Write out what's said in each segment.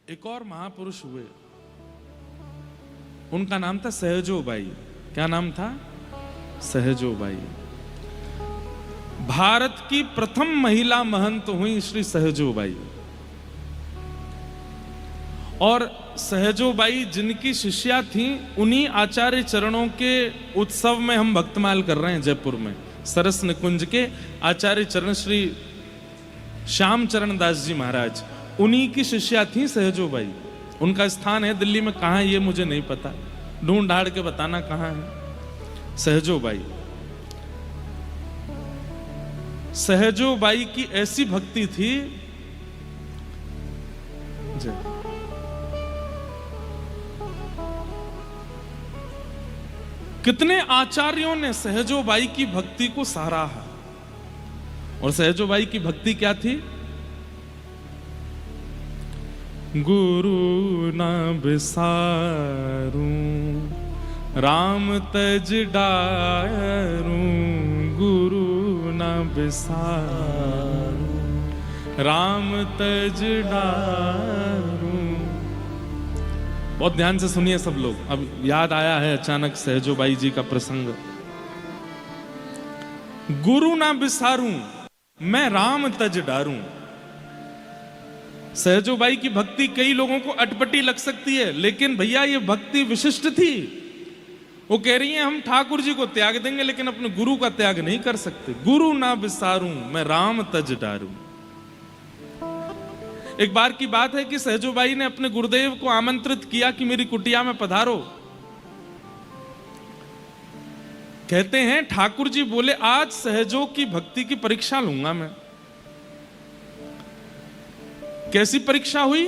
एक और महापुरुष हुए, उनका नाम था सहजोबाई। क्या नाम था? सहजोबाई। भारत की प्रथम महिला महंत हुई श्री सहजोबाई। और सहजोबाई जिनकी शिष्या थी, उन्हीं आचार्य चरणों के उत्सव में हम भक्तमाल कर रहे हैं जयपुर में। सरस निकुंज के आचार्य चरण श्री श्याम चरण दास जी महाराज, उन्हीं की शिष्या थी सहजोबाई। उनका स्थान है दिल्ली में, कहां ये मुझे नहीं पता, ढूंढ ढाड़ के बताना कहां है। सहजोबाई, सहजोबाई की ऐसी भक्ति थी, कितने आचार्यों ने सहजोबाई की भक्ति को सराहा। और सहजोबाई की भक्ति क्या थी? गुरु न बिसारूं राम तज डारूं, गुरु न बिसारूं राम तज डारूं। बहुत ध्यान से सुनिए सब लोग, अब याद आया है अचानक सहजोबाई जी का प्रसंग। गुरु ना बिसारूं मैं राम तज डारूं। सहजोबाई की भक्ति कई लोगों को अटपटी लग सकती है, लेकिन भैया ये भक्ति विशिष्ट थी। वो कह रही है हम ठाकुर जी को त्याग देंगे लेकिन अपने गुरु का त्याग नहीं कर सकते। गुरु ना बिसारूं मैं राम तज डारूं। एक बार की बात है कि सहजोबाई ने अपने गुरुदेव को आमंत्रित किया कि मेरी कुटिया में पधारो। कहते हैं ठाकुर जी बोले आज सहजो की भक्ति की परीक्षा लूंगा मैं। कैसी परीक्षा हुई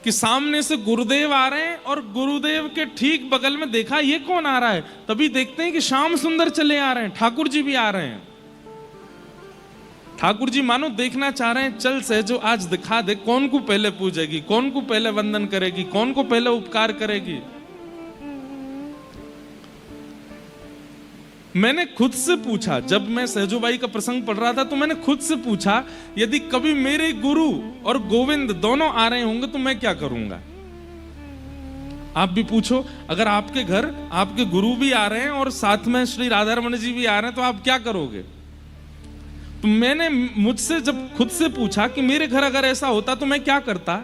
कि सामने से गुरुदेव आ रहे हैं और गुरुदेव के ठीक बगल में देखा ये कौन आ रहा है, तभी देखते हैं कि श्याम सुंदर चले आ रहे हैं, ठाकुर जी भी आ रहे हैं। ठाकुर जी मानो देखना चाह रहे हैं, चल सहजो आज दिखा दे कौन को पहले पूजेगी, कौन को पहले वंदन करेगी, कौन को पहले उपकार करेगी। मैंने खुद से पूछा, जब मैं सहजोबाई का प्रसंग पढ़ रहा था तो मैंने खुद से पूछा, यदि कभी मेरे गुरु और गोविंद दोनों आ रहे होंगे तो मैं क्या करूंगा। आप भी पूछो, अगर आपके घर आपके गुरु भी आ रहे हैं और साथ में श्री राधारमण जी भी आ रहे हैं तो आप क्या करोगे। तो मैंने मुझसे जब खुद से पूछा कि मेरे घर अगर ऐसा होता तो मैं क्या करता,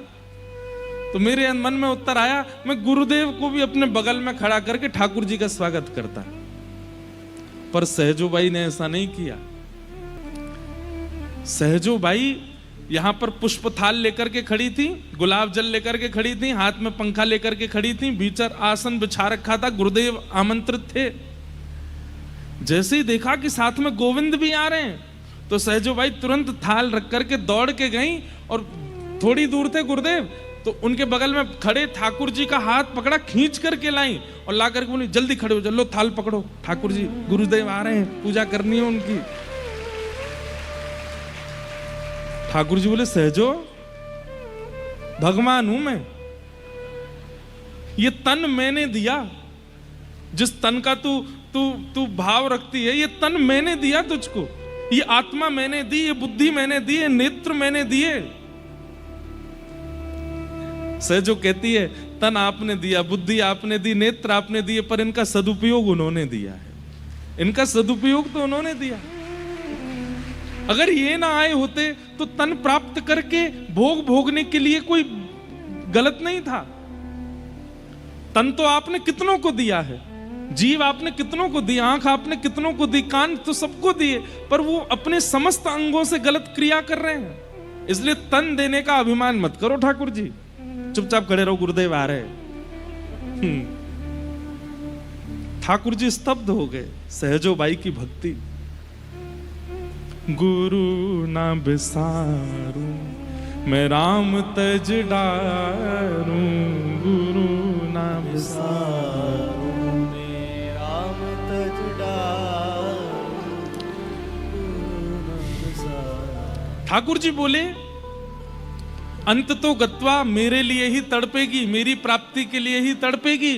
तो मेरे मन में उत्तर आया, मैं गुरुदेव को भी अपने बगल में खड़ा करके ठाकुर जी का स्वागत करता। पर सहजोबाई ने ऐसा नहीं किया। सहजोबाई यहां पर पुष्प थाल लेकर के खड़ी थी, गुलाब जल लेकर के खड़ी थी, हाथ में पंखा लेकर के खड़ी थी, भीतर आसन बिछा रखा था, गुरुदेव आमंत्रित थे। जैसे ही देखा कि साथ में गोविंद भी आ रहे हैं तो सहजोबाई तुरंत थाल रख करके दौड़ के गई और थोड़ी दूर थे गुरुदेव तो उनके बगल में खड़े ठाकुर जी का हाथ पकड़ा, खींच करके लाई और ला करके बोली जल्दी खड़े हो, चलो थाल पकड़ो, ठाकुर जी गुरुदेव आ रहे हैं, पूजा करनी है उनकी। ठाकुर जी बोले सहजो भगवान हूं मैं, ये तन मैंने दिया, जिस तन का तू तू तू भाव रखती है, ये तन मैंने दिया तुझको, ये आत्मा मैंने दी, ये बुद्धि मैंने दी, ये नेत्र मैंने दिए। सहजो कहती है तन आपने दिया, बुद्धि आपने दी, नेत्र आपने दिए, पर इनका सदुपयोग उन्होंने दिया है, इनका सदुपयोग तो उन्होंने दिया। अगर ये ना आए होते तो तन प्राप्त करके भोग भोगने के लिए कोई गलत नहीं था। तन तो आपने कितनों को दिया है, जीव आपने कितनों को दी, आंख आपने कितनों को दी, कान तो सबको दिए, पर वो अपने समस्त अंगों से गलत क्रिया कर रहे हैं। इसलिए तन देने का अभिमान मत करो ठाकुर जी, चुपचाप खड़े रहो, गुरुदेव आ रहे। ठाकुर जी स्तब्ध हो गए। सहजोबाई की भक्ति। गुरु ना बिसारूं मैं राम तज डारूं, गुरु ना बिसारूं मैं राम तज डारूं। ठाकुर जी बोले अंत तो गत्वा मेरे लिए ही तड़पेगी, मेरी प्राप्ति के लिए ही तड़पेगी।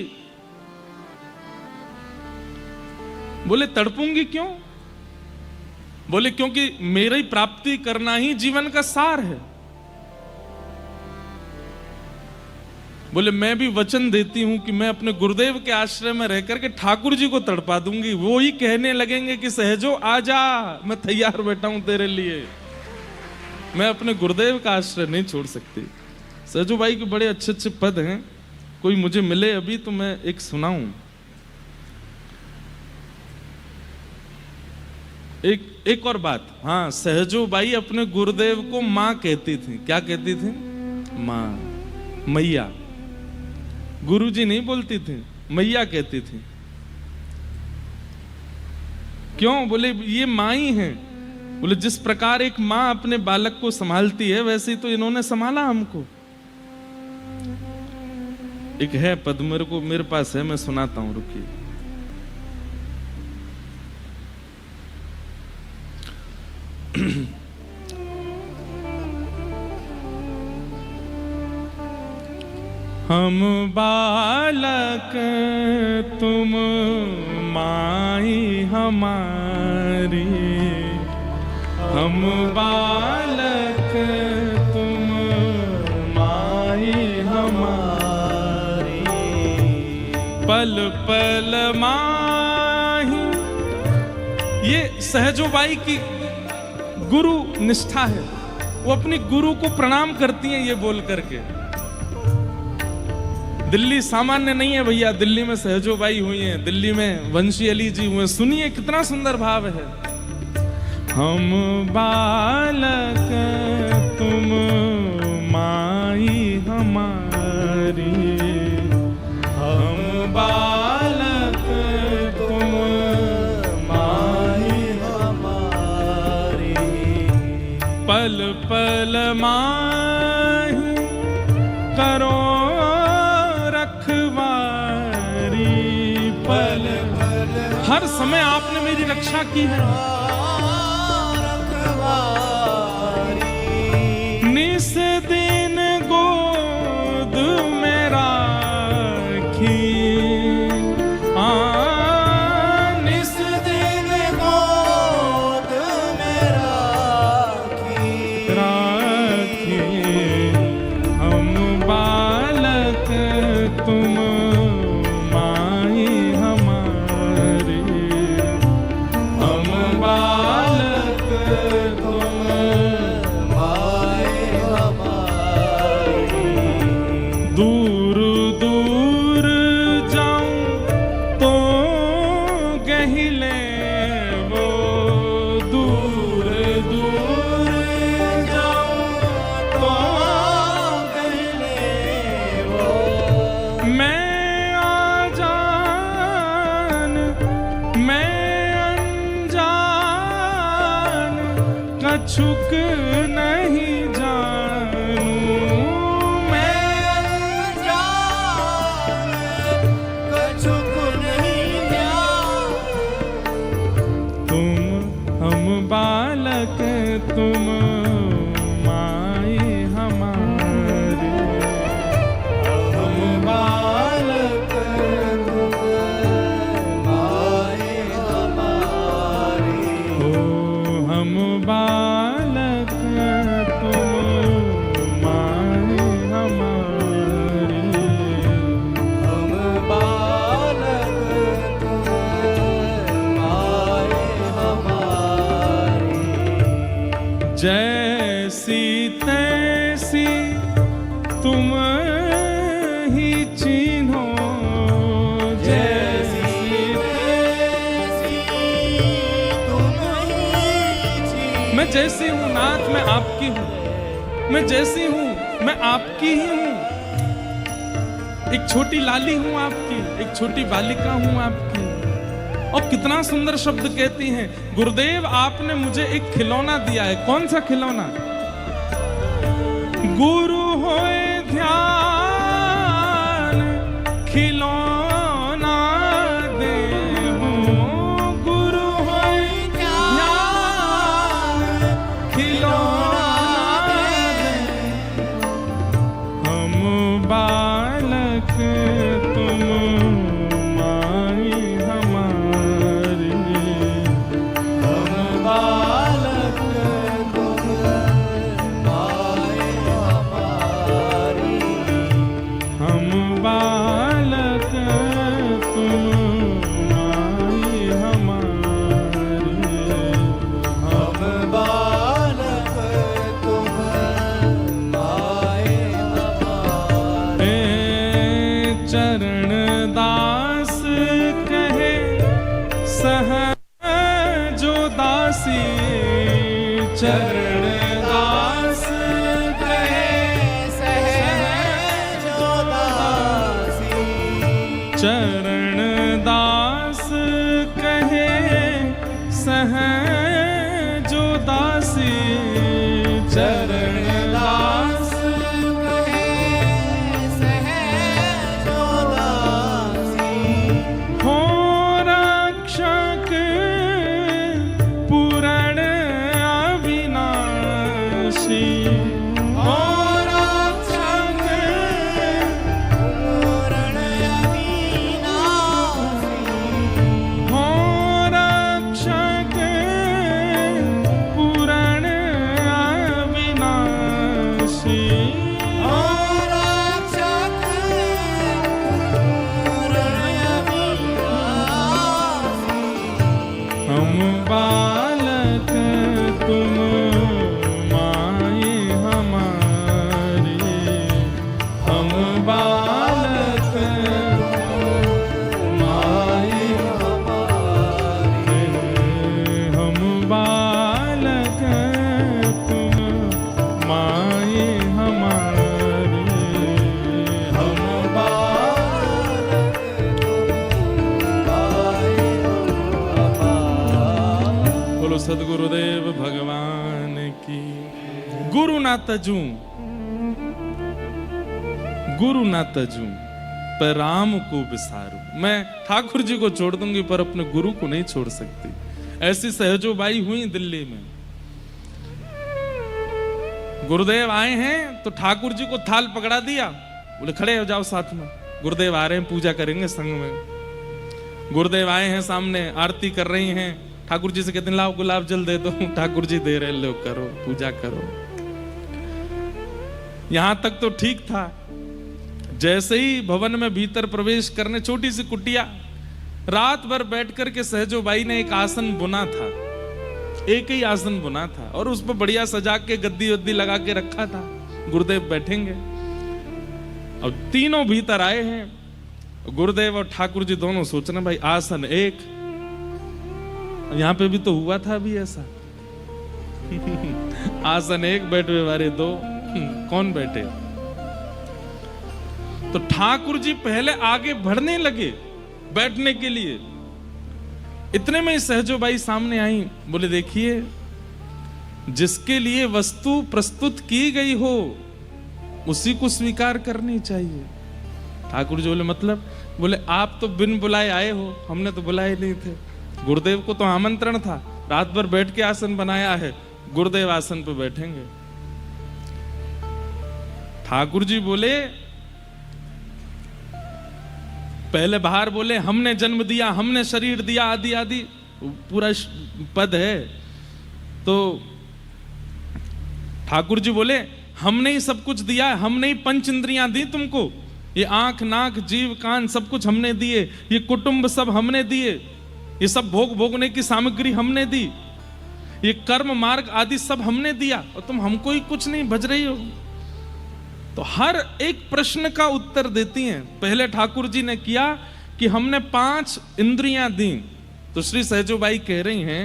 बोले तड़पूंगी क्यों? बोले क्योंकि मेरी प्राप्ति करना ही जीवन का सार है। बोले मैं भी वचन देती हूं कि मैं अपने गुरुदेव के आश्रय में रह करके ठाकुर जी को तड़पा दूंगी। वो ही कहने लगेंगे कि सहजो आजा, मैं तैयार बैठा हूं तेरे लिए। मैं अपने गुरुदेव का आश्रय नहीं छोड़ सकती। सहजो भाई के बड़े अच्छे अच्छे पद हैं, कोई मुझे मिले अभी तो मैं एक सुनाऊं। एक और बात, हाँ, सहजो बाई अपने गुरुदेव को माँ कहती थी। क्या कहती थी? माँ, मैया। गुरुजी नहीं बोलती थी, मैया कहती थी। क्यों? बोले ये माँ ही है। बोले जिस प्रकार एक माँ अपने बालक को संभालती है वैसे ही तो इन्होंने संभाला हमको। एक है पद मेरे पास है, मैं सुनाता हूं, रुकिए। हम बालक तुम माई हमारी, हम बालक तुम माई हमारी, पल पल माही। ये सहजोबाई की गुरु निष्ठा है। वो अपनी गुरु को प्रणाम करती हैं ये बोल करके। दिल्ली सामान्य नहीं है भैया, दिल्ली में सहजोबाई हुई है, दिल्ली में वंशी अली जी हुए। सुनिए कितना सुंदर भाव है। हम बालक तुम माई हमारी, हम बालक तुम माई हमारी, पल पल माही करो पल पल। हर समय आपने मेरी रक्षा की है। निस दिन गोद में राखी, निस दिन गोद में राखी, हम बालक तुम छुक नहीं जानू, मैं अनजान कछुक नहीं जानू। तुम हम बालक तुम माई हमारी, हम बालक तुम माई हमारी, हो हम बालक तुम माई हमारी, हम बालक तुम माई हमारी। जैसी तैसी तुम ही चिन्हो, जैसी मैं जैसी हूं नाथ, मैं आपकी हूं। मैं जैसी हूं मैं आपकी ही हूं। एक छोटी लाली हूं आपकी, एक छोटी बालिका हूं आपकी। और कितना सुंदर शब्द कहती हैं, गुरुदेव आपने मुझे एक खिलौना दिया है। कौन सा खिलौना? गुरु होए ध्यान खिलौना दे, गुरु होए ध्यान खिलौना दे, हम बालक तुम माई हमारी, हम बालक तुम माई हमारी, हम चरण दास कहे सहजो दासी, चरण दास कहे सहजो दासी। हो रक्षक पूरण अविनाशी, हो रक्षक पूरण अविनाशी। हो रक्षक पूरण अविनाशी। हो रक्षक पूरण अविनाशी। हम बालक तुम माए हमारे, हम बालक माए हमारे, हम बालक तुम माए हमारे, हम बोलो सदगुरुदेव भगवान की। गुरु ना तजू, गुरु ना तजू पर राम को बिसारू। मैं ठाकुर जी को छोड़ दूंगी पर अपने गुरु को नहीं छोड़ सकती। ऐसी सहजोबाई हुई दिल्ली में। गुरुदेव आए हैं तो ठाकुर जी को थाल पकड़ा दिया, बोले खड़े हो जाओ साथ में, गुरुदेव आ रहे हैं, पूजा करेंगे संग में। गुरुदेव आए हैं, सामने आरती कर रही हैं, ठाकुर जी से कहते हैं लाओ गुलाब जल दे दो, ठाकुर जी दे रहे, लो करो पूजा करो। यहां तक तो ठीक था। जैसे ही भवन में भीतर प्रवेश करने, छोटी सी कुटिया, रात भर बैठ करके सहजोबाई ने एक आसन बुना था, एक ही आसन बुना था और उस पर बढ़िया सजा के गद्दी वद्दी लगा के रखा था, गुरुदेव बैठेंगे। अब तीनों भीतर आए हैं, गुरुदेव और ठाकुर जी दोनों सोच रहे भाई आसन एक, यहां पे भी तो हुआ था अभी ऐसा। आसन एक, बैठे वाले दो, कौन बैठे? तो ठाकुर जी पहले आगे बढ़ने लगे बैठने के लिए। इतने में सहजोबाई सामने आई, बोले देखिए जिसके लिए वस्तु प्रस्तुत की गई हो उसी को स्वीकार करनी चाहिए। ठाकुर जी बोले मतलब? बोले आप तो बिन बुलाए आए हो, हमने तो बुलाए नहीं थे। गुरुदेव को तो आमंत्रण था, रात भर बैठ के आसन बनाया है, गुरुदेव आसन पे बैठेंगे। ठाकुर जी बोले, पहले बाहर बोले हमने जन्म दिया, हमने शरीर दिया, आदि आदि पूरा पद है। तो ठाकुर जी बोले हमने ही सब कुछ दिया है, हमने ही पंच इंद्रियां दी तुमको, ये आंख नाक जीव कान सब कुछ हमने दिए, ये कुटुंब सब हमने दिए, ये सब भोग भोगने की सामग्री हमने दी, ये कर्म मार्ग आदि सब हमने दिया, और तुम हमको ही कुछ नहीं भज रही हो। तो हर एक प्रश्न का उत्तर देती हैं। पहले ठाकुर जी ने किया कि हमने 5 इंद्रियां दी, तो श्री सहजोबाई कह रही हैं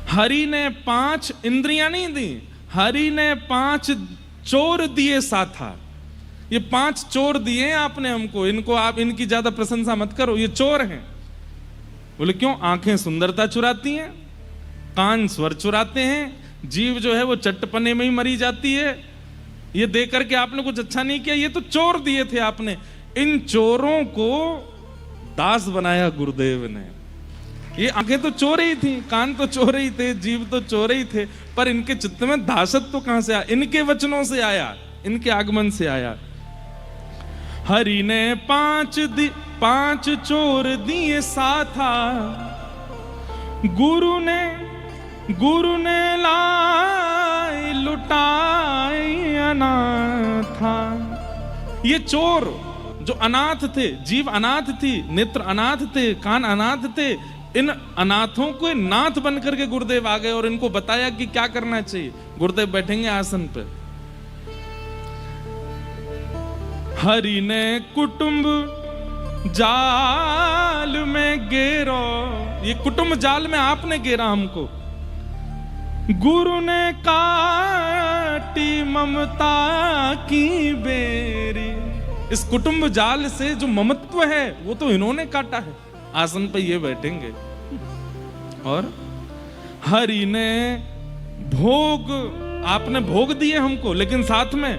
हरि ने 5 इंद्रियां नहीं दी, हरि ने 5 चोर दिए साथा। ये 5 चोर दिए आपने हमको, इनको आप इनकी ज्यादा प्रशंसा मत करो, ये चोर हैं। बोले क्यों? आंखें सुंदरता चुराती हैं, कान स्वर चुराते हैं, जीव जो है वो चट्टपने में ही मरी जाती है, ये देख करके आपने कुछ अच्छा नहीं किया, ये तो चोर दिए थे आपने। इन चोरों को दास बनाया गुरुदेव ने। ये आंखें तो चोर ही थी, कान तो चोर ही थे, जीव तो चोर ही थे, पर इनके चित्त में दासत्व तो कहां से आया? इनके वचनों से आया, इनके आगमन से आया। हरि ने 5 चोर दिए साथा, गुरु ने लाई लुटाई अनाथा। ये चोर जो अनाथ थे, जीव अनाथ थी, नेत्र अनाथ थे, कान अनाथ थे, इन अनाथों को नाथ बन करके गुरुदेव आ गए और इनको बताया कि क्या करना चाहिए। गुरुदेव बैठेंगे आसन पे। हरि ने कुटुंब जाल में गेरो, ये कुटुंब जाल में आपने गेरा हमको। गुरु ने काटी ममता की बेरी, इस कुटुंब जाल से जो ममत्व है वो तो इन्होंने काटा है। आसन पे ये बैठेंगे और हरि ने भोग, आपने भोग दिए हमको, लेकिन साथ में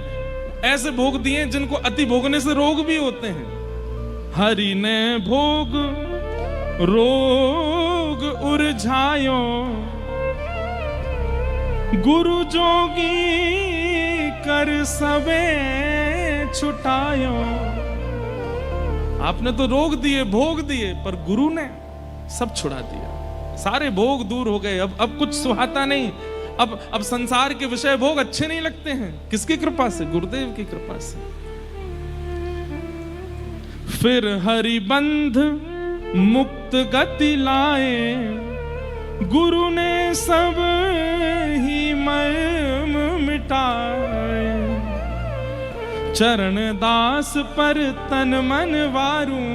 ऐसे भोग दिए जिनको अति भोगने से रोग भी होते हैं। हरि ने भोग रोग उरझायो, गुरु जोगी कर सबे छुटायो। आपने तो रोग दिए, भोग दिए, पर गुरु ने सब छुड़ा दिया। सारे भोग दूर हो गए। अब कुछ सुहाता नहीं। अब संसार के विषय भोग अच्छे नहीं लगते हैं। किसकी कृपा से? गुरुदेव की कृपा से। फिर हरि बंध मुक्त गति लाए, गुरु ने सब ही मर्म मिटाए। चरण दास पर तन मन वारूं,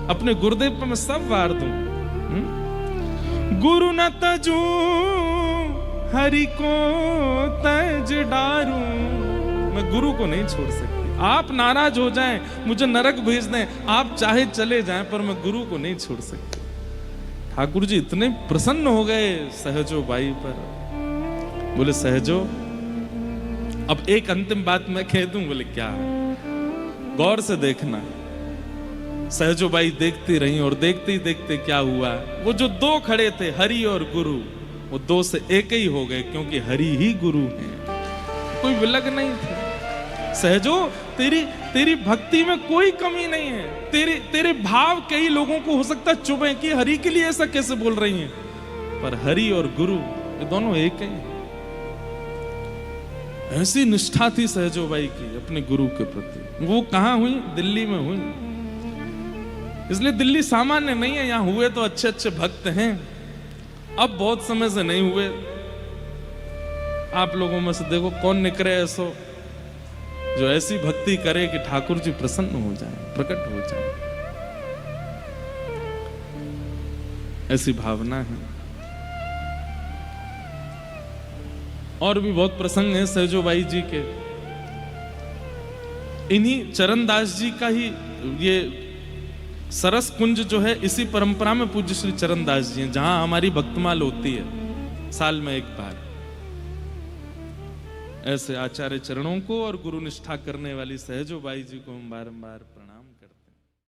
अपने गुरुदेव पर मैं सब वार दूं। गुरु न तजू हरि को तज डारूं, मैं गुरु को नहीं छोड़ सकती। आप नाराज हो जाएं, मुझे नरक भेज दें, आप चाहे चले जाएं, पर मैं गुरु को नहीं छोड़ सकती। ठाकुर जी इतने प्रसन्न हो गए सहजो बाई पर। बोले सहजो, अब एक अंतिम बात मैं कह दूं। बोले क्या? गौर से देखना। सहजो बाई देखती रही और देखते ही देखते क्या हुआ, वो जो दो खड़े थे हरि और गुरु, वो दो से एक ही हो गए, क्योंकि हरि ही गुरु है, कोई विलग नहीं थे। सहजो, तेरी भक्ति में कोई कमी नहीं है। तेरे भाव कई लोगों को हो सकता है चुभे कि हरि के लिए ऐसा कैसे बोल रही हैं, पर हरि और गुरु ये दोनों एक ही हैं। ऐसी निष्ठा थी सहजो बाई की अपने गुरु के प्रति। वो कहां हुई? दिल्ली में हुई। इसलिए दिल्ली सामान्य नहीं है। यहां हुए तो अच्छे अच्छे भक्त हैं, अब बहुत समय से नहीं हुए। आप लोगों में से देखो कौन निकले ऐसो जो ऐसी भक्ति करे कि ठाकुर जी प्रसन्न हो जाए, प्रकट हो जाए। ऐसी भावना है। और भी बहुत प्रसंग है सहजो बाई जी के। इन्हीं चरणदास जी का ही ये सरस कुंज जो है, इसी परंपरा में पूज्य श्री चरणदास जी हैं, जहां हमारी भक्तमाल होती है साल में एक बार। ऐसे आचार्य चरणों को और गुरु निष्ठा करने वाली सहजो बाई जी को हम बारंबार प्रणाम।